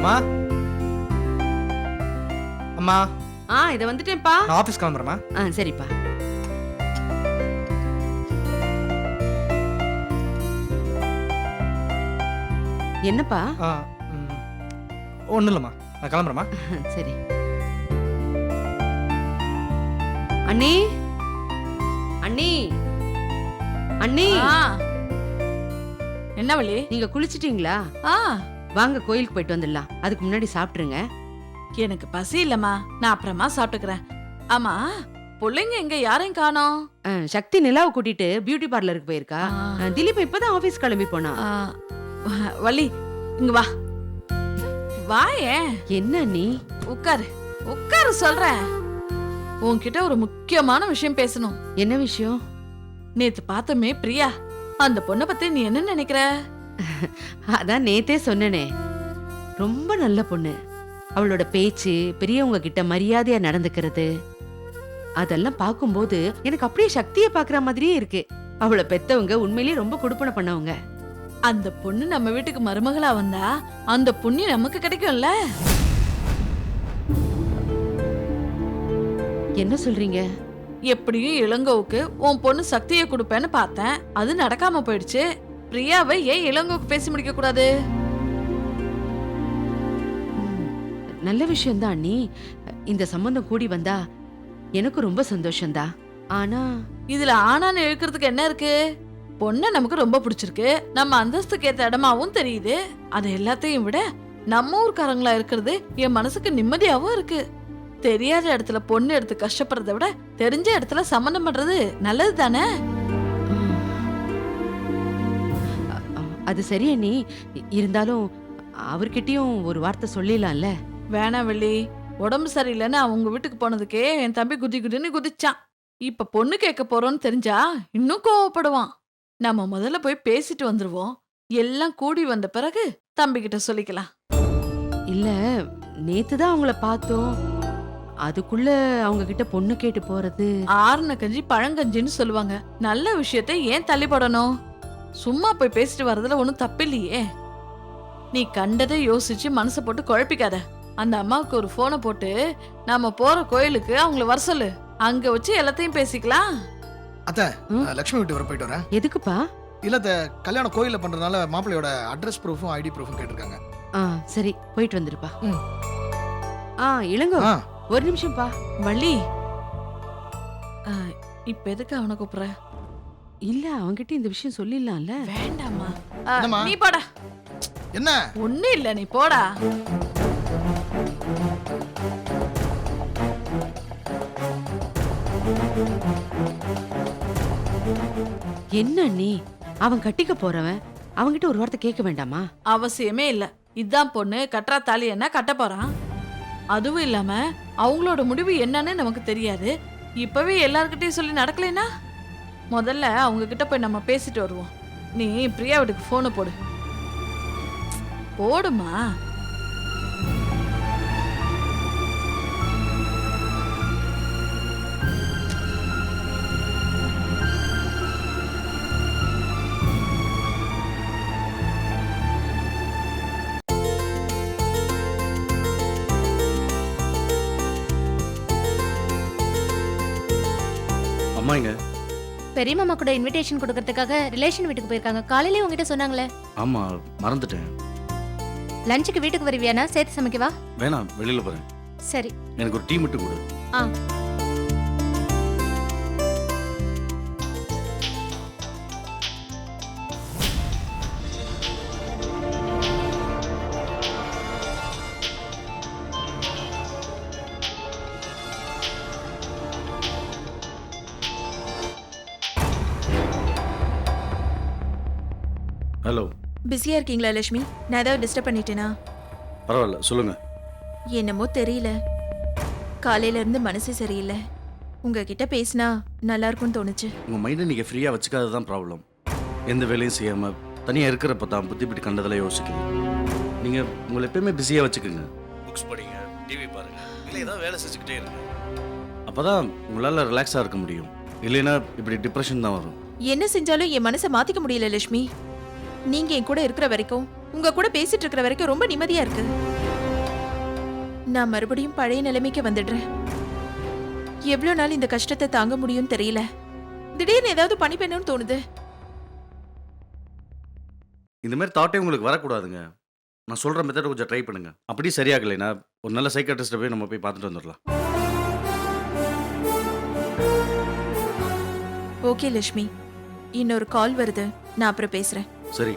அம்மா அம்மா இத வந்துட்டேன்ப்பா. நான் ஆபீஸ் கிளம்புறேம்மா. சரிப்பா. என்னப்பா? ஒன்றும் இல்லைம்மா, நான் கிளம்புறேம்மா. சரி. அண்ணி அண்ணி அண்ணி, என்ன வழி? நீங்க குளிச்சிட்டீங்களா? வாங்க கோயிலுக்கு போயிட்டு வந்துடலாம். அதுக்கு முன்னாடி சாப்பிட்டுருங்க. எனக்கு பசி இல்லம்மா, நான் அப்புறமா சாப்பிட்டுக்கிறேன். ஆமா, பிள்ளைங்க எங்க யாரையும் காணோம்? சக்தி நிலாவை கூட்டிட்டு பியூட்டி பார்லருக்கு போயிருக்கா. திலீப் இப்பதான் ஆபீஸ் கிளம்பி போனா. வள்ளி இங்க வா. வாயே. என்ன நீ? உட்காரு உட்காரு, சொல்றேன். உன்கிட்ட ஒரு முக்கியமான விஷயம் பேசணும். என்ன விஷயம்? நேத்து பார்த்தமே பிரியா, அந்த பொண்ணை பத்தி நீ என்ன நினைக்கிற? அதான் நேத்தே சொன்னனே, ரொம்ப நல்ல பொண்ணு. அவளோட பேச்சு, பெரியவங்க கிட்ட மரியாதையா நடந்துக்கிறது, அதெல்லாம் பார்க்கும்போது எனக்கு அப்படியே சக்தியை பாக்குற மாதிரியே இருக்கு. அவளை பெத்தவங்க உண்மையிலேயே ரொம்ப கொடுப்பனை பண்ணவங்க. அந்த பொண்ணு நம்ம வீட்டுக்கு மருமகளா வந்தா அந்த புண்ணியம் நமக்கு கிடைக்கும்ல. என்ன சொல்றீங்க? எப்படியும் இளங்கோவுக்கு உன் பொண்ணு சக்தியை கொடுப்பேன்னு பார்த்தேன், அது நடக்காம போயிடுச்சு. பிரியாவை ஏன் இளங்கோவுக்கு பேசி முடிக்க கூடாது? நல்ல விஷயம்தான் அண்ணி. இந்த சம்பந்தம் கூடி வந்தா எனக்கு ரொம்ப சந்தோஷம்தான். ஆனா இதுல ஆனான்னு இழுக்கிறதுக்கு என்ன இருக்கு? பொண்ணை நமக்கு ரொம்ப பிடிச்சிருக்கு, நம்ம அந்தஸ்துக்கு ஏத்த இடமாவும் தெரியுது. அது எல்லாத்தையும் விட நம்ம ஊர்க்காரங்களா இருக்கிறது என் மனசுக்கு நிம்மதியாவும் இருக்கு. தெரியாத இடத்துல பொண்ணு எடுத்து கஷ்டப்படுறதை விட தெரிஞ்ச இடத்துல சம்மந்தம் பண்றது நல்லது தானே? அது சரி அண்ணி. இருந்தாலும் அவர்கிட்டயும் ஒரு வார்த்தை சொல்லிடலாம்ல. வேணாம் வெள்ளி, உடம்பு சரியில்லைன்னு அவங்க வீட்டுக்கு போனதுக்கே என் தம்பி குதி குதின்னு குதிச்சான். இப்ப பொண்ணு கேட்க போறோம்னு தெரிஞ்சா இன்னும் கோவப்படுவான். நம்ம முதல்ல போய் பேசிட்டு வந்துருவோம். எல்லாம் கூடி வந்த பிறகு தம்பி கிட்ட சொல்லிக்கலாம். இல்ல, நேத்துதான் அவங்கள பார்த்தோம். அதுக்குள்ள அவங்க கிட்ட பொண்ணு கேட்டு போறது. ஆறுன கஞ்சி பழங்கஞ்சின்னு சொல்லுவாங்க. நல்ல விஷயத்தை ஏன் தள்ளி போடணும்? சும்மா போய் பேசிட்டு வர்றதுல ஒன்னும் தப்பில்லையே. நீ கண்டதை யோசிச்சு மனசை போட்டு குழப்பிக்காத. அந்த அம்மாவுக்கு ஒரு போனை போட்டு நாம போற கோயிலுக்கு அவங்கள வர சொல்லு. அங்க வச்சு எல்லாத்தையும் பேசிக்கலாம். அத்தை, லட்சுமி வீட்டு வர போயிட்டு வரேன். எதுக்குப்பா? இல்ல அத்தை, கல்யாணம் கோயில்ல பண்றதுனால மாப்பிள்ளையோட அட்ரஸ் ப்ரூஃபும் ஐடி ப்ரூஃபும் கேட்டிருக்காங்க. சரி, போயிட்டு வந்துருப்பா. இளங்கோ, ஒரு நிமிஷம்ப்பா. வள்ளி, இப்ப எதுக்கு அவனை கூப்பிடுற? இல்ல, அவன்கிட்ட இந்த விஷயம் சொல்லிடலாம்ல. வேண்டாமா, நீ போடா. என்ன? ஒண்ணு இல்ல, நீ போடா. என்ன நீ? அவன் கட்டிக்க போறவன், அவன்கிட்ட ஒரு வார்த்தை கேட்க வேண்டாமா? அவசியமே இல்ல. இதான் பொண்ணு, கட்டுறா தாலி என்ன கட்ட போறான். அதுவும் இல்லாம அவங்களோட முடிவு என்னன்னு நமக்கு தெரியாது. இப்பவே எல்லார்கிட்டயும் சொல்லி நடக்கலைன்னா முதல்ல அவங்க கிட்ட போய் நம்ம பேசிட்டு வருவோம். நீ பிரியா வீட்டுக்கு போனை போடு. போடுமா. அம்மாங்க பெரிய மாமா கூட இன்விடேஷன் கொடுக்கறதுக்காக ரிலேஷன் வீட்டுக்கு போயிருக்காங்க. காலையிலே உங்ககிட்ட சொன்னாங்களே. ஆமா, மறந்துட்டேன். லஞ்சுக்கு வீட்டுக்கு வருவியானா? சேர்த்து சமைக்கவா? வேணாம், வெளியில போறேன். சரி, எனக்கு ஒரு டீ மட்டும் கொடு. ஹலோ. பிஸியா இருக்கீங்களா லட்சுமி? நான் ஏதாவது டிஸ்டர்ப் பண்ணிட்டேனா? பரவாயில்ல, சொல்லுங்க. என்னமோ தெரியல, காலையில இருந்து மனசு சரியில்லை. உங்ககிட்ட பேசினா நல்லா இருக்கும்னு தோணுச்சு. உங்க மைண்டை நீங்க ஃப்ரீயா வச்சுக்காததான் ப்ராப்ளம். எந்த வேலையும் செய்யாம தனியா இருக்கிறப்ப தான் புத்தி பிடி கண்டதெல்லாம் யோசிக்கணும். நீங்க உங்களை எப்பயுமே பிஸியா வச்சுக்கோங்க. புக்ஸ் படிங்க, டிவி பாருங்க, இல்லை ஏதாவது வேலை செஞ்சுக்கிட்டே இருங்க. அப்பதான் உங்களால ரிலாக்ஸா இருக்க முடியும். இல்லைன்னா இப்படி டிப்ரெஷன் தான் வரும். என்ன செஞ்சாலும் என் மனசை மாத்திக்க முடியல லட்சுமி. நீங்க என் கூட இருக்கிற வரைக்கும், உங்க கூட பேசிட்டு இருக்கிற வரைக்கும் ரொம்ப நிம்மதியா இருக்கு. நான் மறுபடியும் பழைய நிலைமைக்கு வந்துடுறேன். எவ்வளவு நாள் இந்த கஷ்டத்தை தாங்க முடியும்னு தெரியல. திடீர்னு ஏதாவது பண்ணி பண்ணணும்னு தோணுது. இந்த மாதிரி தாட்டே உங்களுக்கு வரக்கூடாதுங்க. நான் சொல்கிற மெத்தட் கொஞ்சம் ட்ரை பண்ணுங்க. அப்படி சரியாகலைன்னா ஒரு நல்ல சைக்காட்ரிஸ்ட்டை போய் நம்ம போய் பார்த்துட்டு வந்துடலாம். ஓகே லட்சுமி, இன்னொரு கால் வருது, நான் அப்புறம் பேசுறேன். சரி.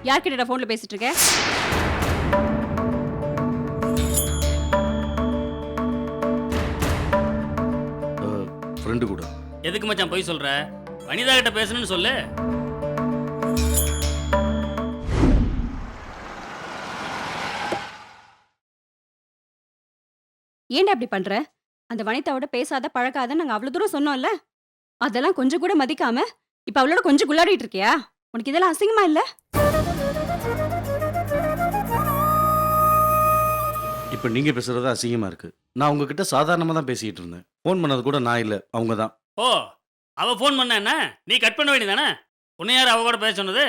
யார்கிட்ட ஃபோன்ல பேசிட்டு இருக்க? ஃப்ரெண்டு கூட. எதுக்கு மச்சான் போய் சொல்ற? வனிதா கிட்ட பேசணும்னு சொல்லு. ஏன்டா இப்படி பண்ற? அந்த வனிதாவோட பேசாத பழக்காத நாங்க அவ்வளவு தூரம் சொன்னோம்ல. அதெல்லாம் கொஞ்சம் கூட மதிக்காம இப்ப அவளோட கொஞ்சம் குள்ளாடிட்டு இருக்கியா? உனக்கு இதெல்லாம் அசிங்கமா இல்ல? இப்போ நீங்கள் பேசுகிறது அசிங்கமாக இருக்குது. நான் உங்ககிட்ட சாதாரணமாக தான் பேசிகிட்டு இருந்தேன். ஃபோன் பண்ணது கூட நான் இல்லை, அவங்க தான். ஓ, அவ ஃபோன் பண்ண என்ன? நீ கட் பண்ண வேண்டியதானே? உன்னை யார் அவ கூட பேச சொன்னது?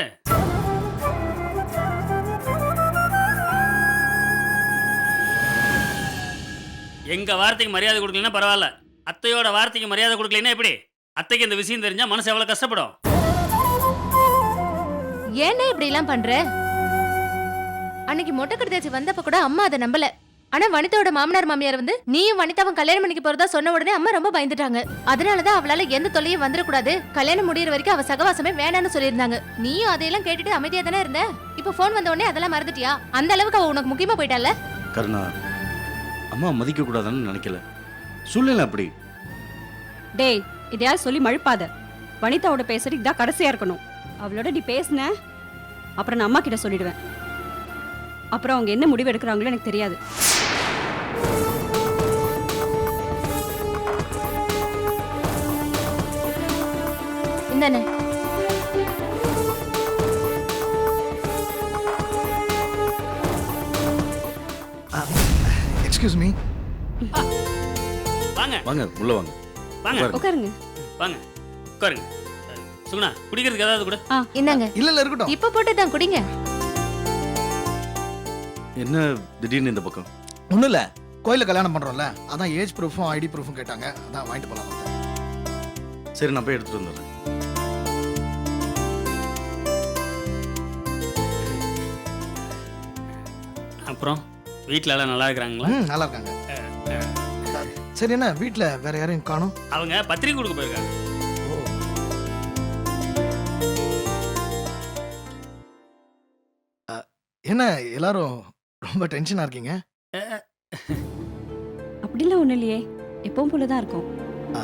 எங்க வார்த்தைக்கு மரியாதை கொடுக்கலன்னா பரவாயில்ல, அத்தையோட வார்த்தைக்கு மரியாதை கொடுக்கலன்னா எப்படி? அத்தைக்கு இந்த விஷயம் தெரிஞ்சா மனசு எவ்வளவு கஷ்டப்படும். ஏன்னா இப்படி எல்லாம் பண்ற? அன்னைக்கு மொட்டை கடிதாச்சு வந்தப்ப கூட அம்மா அதை நம்பல. ஆனா வனிதாவோட மாமனார் மாமியார் வந்து நீயும் வனிதாவும் கல்யாணம் பண்ணிக்க போறதா சொன்ன உடனே அம்மா ரொம்ப பயந்துட்டாங்க. அதனாலதான் அவளால எந்த தொல்லையும் வந்துடக்கூடாது, கல்யாணம் முடியற வரைக்கும் அவ சகவாசமே வேணான்னு சொல்லியிருந்தாங்க. நீயும் அதையெல்லாம் கேட்டுட்டு அமைதியா தானே இருந்த. இப்ப போன் வந்த உடனே அதெல்லாம் மறந்துட்டியா? அந்த அளவுக்கு அவ உனக்கு முக்கியமா போயிட்டால. கருணா, அம்மா மதிக்கக்கூடாதுன்னு நினைக்கல, சூழ்நிலை அப்படி. டேய், இதையாவது சொல்லி மழுப்பாத. வனிதாவோட பேசுறது இதான் கடைசியா இருக்கணும். அவளோட நீ பேசுன அப்புறம் நான் அம்மா கிட்ட சொல்லிடுவேன். அப்புறம் அவங்க என்ன முடிவு எடுக்கிறாங்களோ எனக்கு தெரியாது. இந்தானே. Excuse me. வாங்க வாங்க, உள்ள வாங்க. வாங்க உட்காருங்க. உட்காருங்க. வாங்க உட்காருங்க. சுகுணா, குடிக்கிறதுக்கு ஏதாவது கூட. இந்தாங்க. இல்ல இருக்கட்டும். இப்ப போட்டு தான் குடிங்க. என்ன திடீர்னு இந்த பக்கம்? ஒண்ணும் இல்ல, கோயில கல்யாணம் பண்றோம்ல, அதான் ஏஜ் ப்ரூஃபும் ஐடி ப்ரூஃபும் கேட்டாங்க, அதான் வாங்கிட்டு போலாம். சரி, நான் போய் எடுத்துட்டு வந்துடுறேன். அப்புறம் வீட்டில் எல்லாம் நல்லா இருக்கிறாங்களா? நல்லா இருக்காங்க. சரி, என்ன வீட்ல வேற யாரையும் காணோம்? அவங்க பத்திரிக்கை கொடுக்க போயிருக்காங்க. என்ன எல்லாரும் ரொம்ப டென்ஷனா இருக்கீங்க? அப்படிலாம் ஒண்ணும் இல்லையே, எப்பவும் போலதான் இருக்கும். ஆ.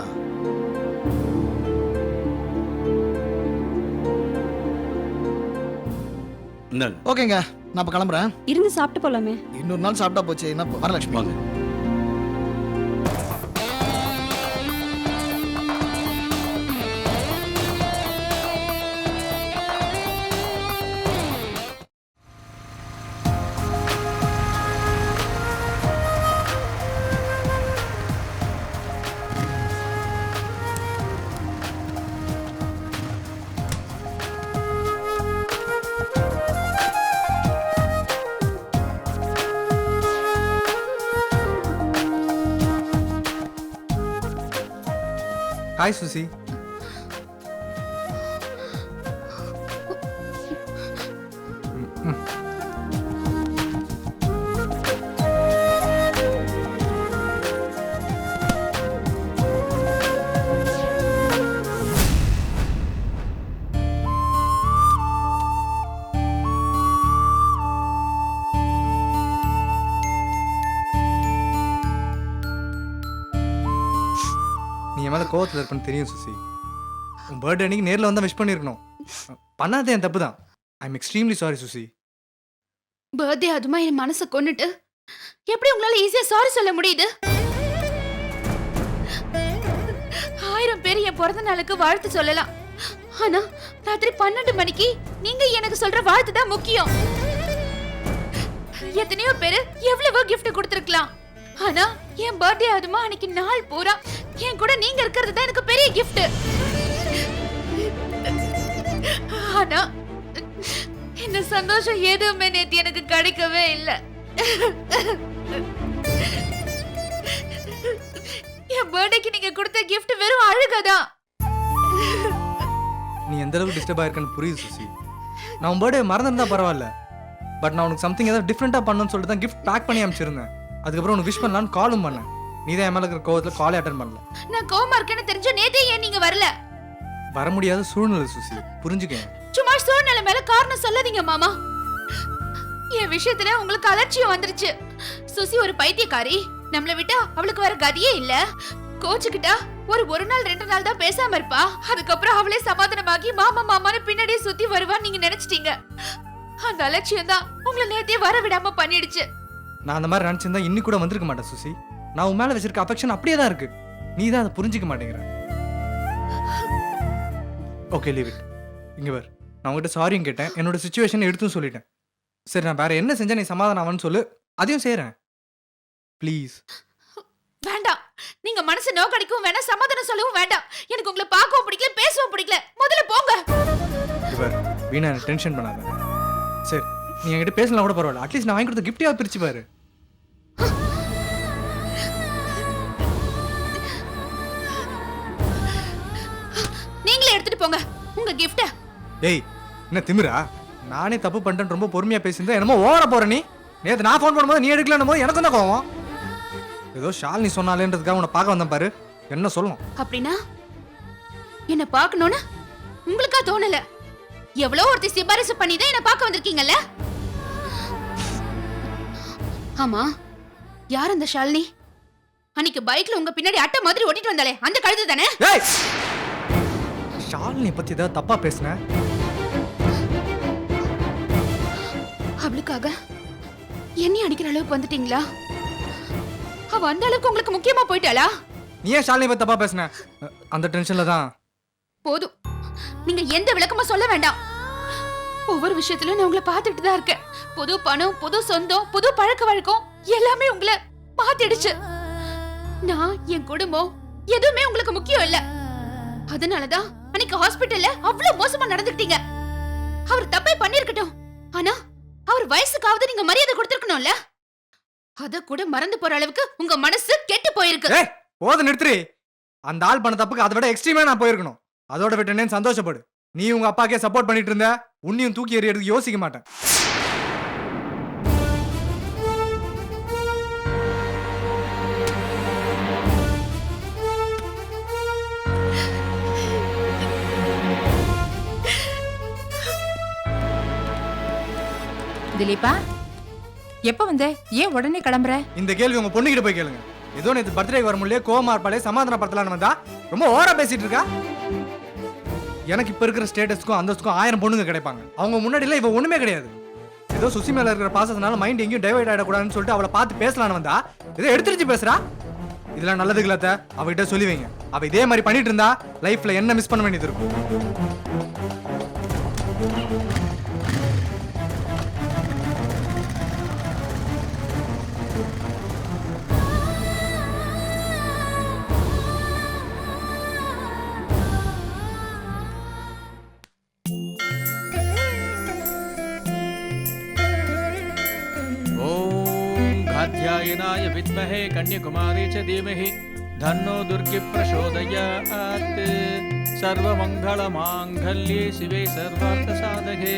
இந்தாங்க. ஓகேங்க, நான் இப்ப கிளம்புறேன். இருந்து சாப்பிட்டு போலாமே. இன்னொரு நாள் சாப்பிட்டா போச்சு. என்ன வரலட்சுமி? வாங்க. ஹாய் சுசி. நீ என் மேலே கோவத்தில் இருப்பேன்னு தெரியும் சுசி. உன் பர்த்டே அன்னைக்கு நேரில் வந்தால் விஷ் பண்ணியிருக்கணும். பண்ணாதே என் தப்பு தான். I am extremely sorry Suchi. Birthday அதுமா என் மனசை கொன்னுட்டு எப்படி உங்களால ஈஸியா சாரி சொல்ல முடியுது? 1000 பேர் என் பிறந்த நாளுக்கு வாழ்த்து சொல்லலாம், ஆனா ராத்திரி 12 மணிக்கு நீங்க எனக்கு சொல்ற வாழ்த்து தான் முக்கியம். எத்தனையோ பேரு எவ்வளவோ gift கொடுத்திருக்கலாம், ஆனா என் பர்த்டே அதுமா அன்னைக்கு நாள் பூரா என் கூட நீங்க இருக்கிறது தான் எனக்கு பெரிய gift. ஆனா இந்த சந்தோஷம் எதுவுமே நேத்து எனக்கு கிடைக்கவே இல்லை. என் பர்த்டேக்கு நீங்க கொடுத்த gift வெறும் அழுகதான். நீ எந்த அளவுக்கு டிஸ்டர்ப் ஆயிருக்கன்னு புரியுது சுசி. நான் உன் பர்த்டே மறந்துருந்தா பரவாயில்ல, பட் நான் உனக்கு சம்திங் ஏதாவது டிஃப்ரெண்ட்டாக பண்ணணும்னு சொல்லிட்டு தான் கிஃப்ட் பேக் பண்ணி அனுப்பிச்சிருந்தேன். அதுக்கப்புறம் உனக்கு விஷ் பண்ணலான்னு காலும் பண்ணேன். நீ தான் என் மேலே இருக்கிற கோவத்தில் காலே அட்டன் பண்ணல. நான் கோவமா இருக்கேன்னு தெரிஞ்ச நேத்தே ஏன் நீங்க வரல? வர முடியாத சூழ்நிலை சுசி, புரிஞ்சுக்க. சும்மா சூழ்நிலை மேல காரணம் சொல்லாதீங்க மாமா. என் விஷயத்துல உங்களுக்கு அலட்சியம் வந்துருச்சு. சுசி ஒரு பைத்தியக்காரி. நம்மள விட்டா அவளுக்கு வேற கதியே இல்ல. கோச்சுக்கிட்டா ஒரு நாள் 2 நாள் தான் பேசாம இருப்பா. அதுக்கப்புறம் அவளே சமாதானமாகி மாமா மாமான்னு பின்னாடியே சுத்தி வருவான்னு நீங்க நினைச்சிட்டீங்க. அந்த அலட்சியம் தான் உங்களை நேத்தே வர விடாம பண்ணிடுச்சு. நான் அந்த மாதிரி நினச்சிருந்தா இன்னி கூட வந்திருக்க மாட்டேன் சுசி. நான் உன் மேலே வச்சிருக்க அஃபெக்ஷன் அப்படியே தான் இருக்கு. நீ தான் அதை புரிஞ்சிக்க மாட்டேங்கிற. Okay, leave it. இங்கே வேறு நான் உங்ககிட்ட சாரியும் கேட்டேன், என்னோட சுச்சுவேஷன் எடுத்தும் சொல்லிட்டேன். சரி, நான் வேற என்ன செஞ்சா நீ சமாதானம் ஆவன்னு சொல்லு, அதையும் செய்கிறேன். ப்ளீஸ். வேண்டாம், நீங்க மனசு நோக்கடிக்கவும் வேண்டாம், சமாதானம் சொல்லவும் வேண்டாம். எனக்கு உங்களை பார்க்கவும் பிடிக்கல, பேசவும் பிடிக்கல. முதல்ல போங்க. இவர் வீணா டென்ஷன் பண்ணாத. சரி, நீ என்கிட்ட பேசலாம் கூட பரவாயில்ல, அட்லீஸ்ட் நான் வாங்கி கொடுத்த கிஃப்டையாவது பிரிச்சு பாரு. நீங்களே எடுத்துட்டு போங்க உங்க கிஃப்ட. ஏய், என்ன திமிரா? நானே தப்பு பண்ணிட்டேன்னு ரொம்ப பொறுமையா பேசியிருந்தேன், என்னமோ ஓவரா போற நீ. நேற்று நான் ஃபோன் பண்ணும்போது நீ எடுக்கலன்னும் போது எனக்கு தான் கோவம். ஏதோ ஷாலினி சொன்னாலேன்றதுக்காக உன்னை பார்க்க வந்தேன் பாரு, என்ன சொல்லணும்? அப்படின்னா என்ன பார்க்கணும்னு உங்களுக்கா தோணல? எவ்வளோ ஒருத்தி சிபாரிசு பண்ணி தான் என்ன பார்க்க வந்திருக்கீங்கல்ல? ஆமா, யார் அந்த ஷாலினி? அன்னைக்கு பைக்ல உங்க பின்னாடி அட்டை மாதிரி ஓட்டிட்டு வந்தாலே அந்த கழுது தானே? ஏய், ஷாலினி பத்தி ஏதாவது தப்பா பேசுன? அவளுக்காக என்னை அடிக்கிற அளவுக்கு வந்துட்டீங்களா? அவ அந்த அளவுக்கு உங்களுக்கு முக்கியமா போயிட்டாளா? நீ ஏன் ஷாலினி பத்தி தப்பா பேசுன? அந்த டென்ஷன்ல தான். போதும், நீங்க எந்த விளக்கமும் சொல்ல வேண்டாம். ஒவ்வொரு விஷயத்திலும் நான் உங்களை பார்த்துட்டு தான் இருக்கேன். புது பணம், புது சொந்தம், புது பழக்க வழக்கம் எல்லாமே உங்களை மாத்திடுச்சு. நான், என் குடும்பம் எதுவுமே உங்களுக்கு முக்கியம் இல்ல. அதனாலதான் அன்னைக்கு ஹாஸ்பிட்டல்ல அவ்வளவு மோசமா நடந்துக்கிட்டீங்க. அவர் தப்பே பண்ணிருக்கட்டும், ஆனா அவர் வயசுக்காவது நீங்க மரியாதை கொடுத்திருக்கணும்ல. அத கூட மறந்து போற அளவுக்கு உங்க மனசு கெட்டு போயிருக்கு. ஏய், போதும் நிறுத்துறி. அந்த ஆள் பண்ண தப்புக்கு அதை விட எக்ஸ்ட்ரீமா நான் போயிருக்கணும். அதோட விட்டேன்னு சந்தோஷப்படு. நீ உங்க அப்பாக்கே சப்போர்ட் பண்ணிட்டு இருந்த, உன்னையும் தூக்கி எறியறதுக்கு யோசிக்க மாட்டேன். திலீபா, எப்ப வந்த? ஏன் உடனே கிளம்புற? இந்த கேள்வி உங்க பொண்ணுகிட்ட போய் கேளுங்க. ஏதோ நேற்று பர்த்டேக்கு வர முடியல, கோவமா இருப்பாளே, சமாதானப்படுத்தலான்னு வந்தா ரொம்ப ஓவரா பேசிட்டு இருக்கா. எனக்கு இப்ப இருக்கிற ஸ்டேட்டஸ்க்கும் அந்தஸ்துக்கும் 1000 பொண்ணுங்க கிடைப்பாங்க. அவங்க முன்னாடிலாம் இவ ஒண்ணுமே கிடையாது. ஏதோ சுசி மேல இருக்கிற பாசத்தினால மைண்ட் எங்கேயும் டைவர்ட் ஆயிடக்கூடாதுன்னு சொல்லிட்டு அவளை பார்த்து பேசலான்னு வந்தா ஏதோ எடுத்துருச்சு பேசுறா. இதெல்லாம் நல்லதுக்கு இல்லாத அவகிட்ட சொல்லி வைங்க. அவ இதே மாதிரி பண்ணிட்டு இருந்தா லைஃப்ல என்ன மிஸ் பண்ண வேண்டியது இருக்கும். कात्यायनाय विद्महे कन्याकुमारी च धीमहि धन्नो दुर्गे प्रचोदयात् सर्वमङ्गलमाङ्गल्ये शिवे सर्वार्थसाधके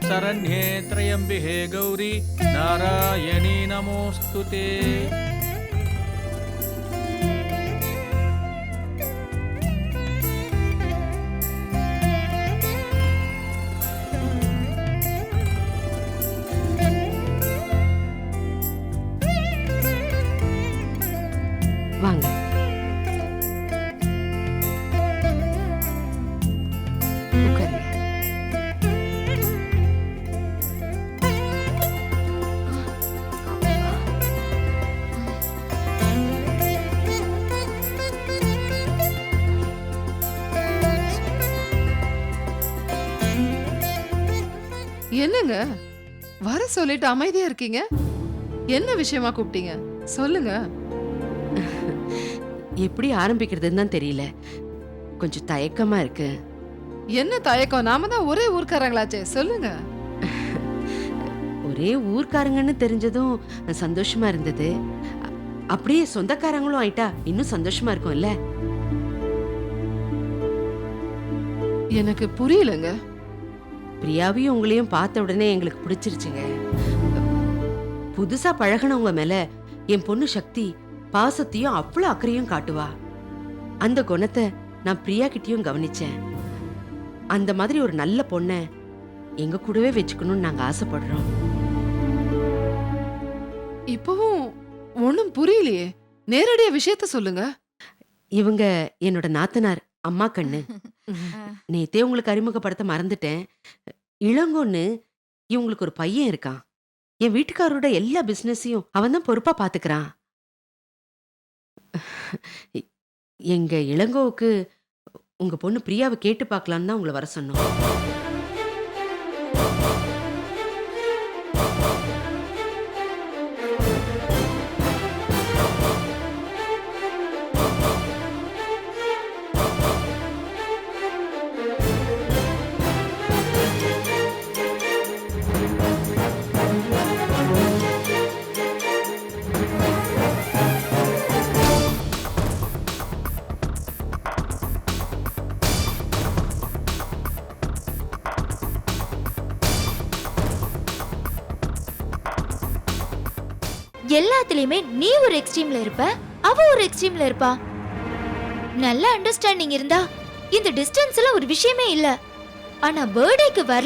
शरण्ये त्र्यम्बिके गौरी नारायणी नमोऽस्तुते. வாங்க. உட்காருங்க. என்னங்க வர சொல்லிட்டு அமைதியா இருக்கீங்க? என்ன விஷயமா கூப்பிட்டீங்க? சொல்லுங்க. எப்படி ஆரம்பிக்கிறதுன்னு தான் தெரியல, கொஞ்சம் தயக்கமா இருக்கு. என்ன தயக்கம்? நாம தான் ஒரே ஊர்க்காரங்களாச்சே, சொல்லுங்க. ஒரே ஒரே ஊர்க்காரங்கன்னு தெரிஞ்சதும் சந்தோஷமா இருந்தது. அப்படியே சொந்தக்காரங்களும் ஆயிட்டா இன்னும் சந்தோஷமா இருக்கும்ல. எனக்கு புரியலங்க. பிரியாவையும் உங்களையும் பார்த்த உடனே எங்களுக்கு பிடிச்சிருச்சுங்க. புதுசா பழகினவங்க மேல என் பொண்ணு சக்தி பாசத்தையும் அவ்வளவு அக்கறையும் காட்டுவா. அந்த குணத்தை நான் பிரியா கிட்டயும் கவனிச்சேன். அந்த மாதிரி ஒரு நல்ல பொண்ணை எங்க கூடவே வச்சுக்கணும்னு நாங்க ஆசைப்படுறோம். இப்பவும் ஒண்ணும் புரியலையே, நேரடியா விஷயத்த சொல்லுங்க. இவங்க என்னோட நாத்தனார் அம்மா கண்ணு. நேத்தே உங்களுக்கு அறிமுகப்படுத்த மறந்துட்டேன். இளங்கொன்னு இவங்களுக்கு ஒரு பையன் இருக்கான். என் வீட்டுக்காரோட எல்லா பிசினஸையும் அவன் தான் பொறுப்பா பாத்துக்கிறான். எங்க இளங்கோவுக்கு உங்க பொண்ணு பிரியாவை கேட்டு பார்க்கலான்னு தான் உங்களை வர சொன்னோம். எல்லாத்துலயுமே நீ ஒரு எக்ஸ்ட்ரீம்ல இருப்ப, அவ ஒரு எக்ஸ்ட்ரீம்ல இருப்பா. நல்ல அண்டர்ஸ்டாண்டிங் இருந்தா இந்த டிஸ்டன்ஸ்ல ஒரு விஷயமே இல்ல. ஆனா பர்த்டேக்கு வரல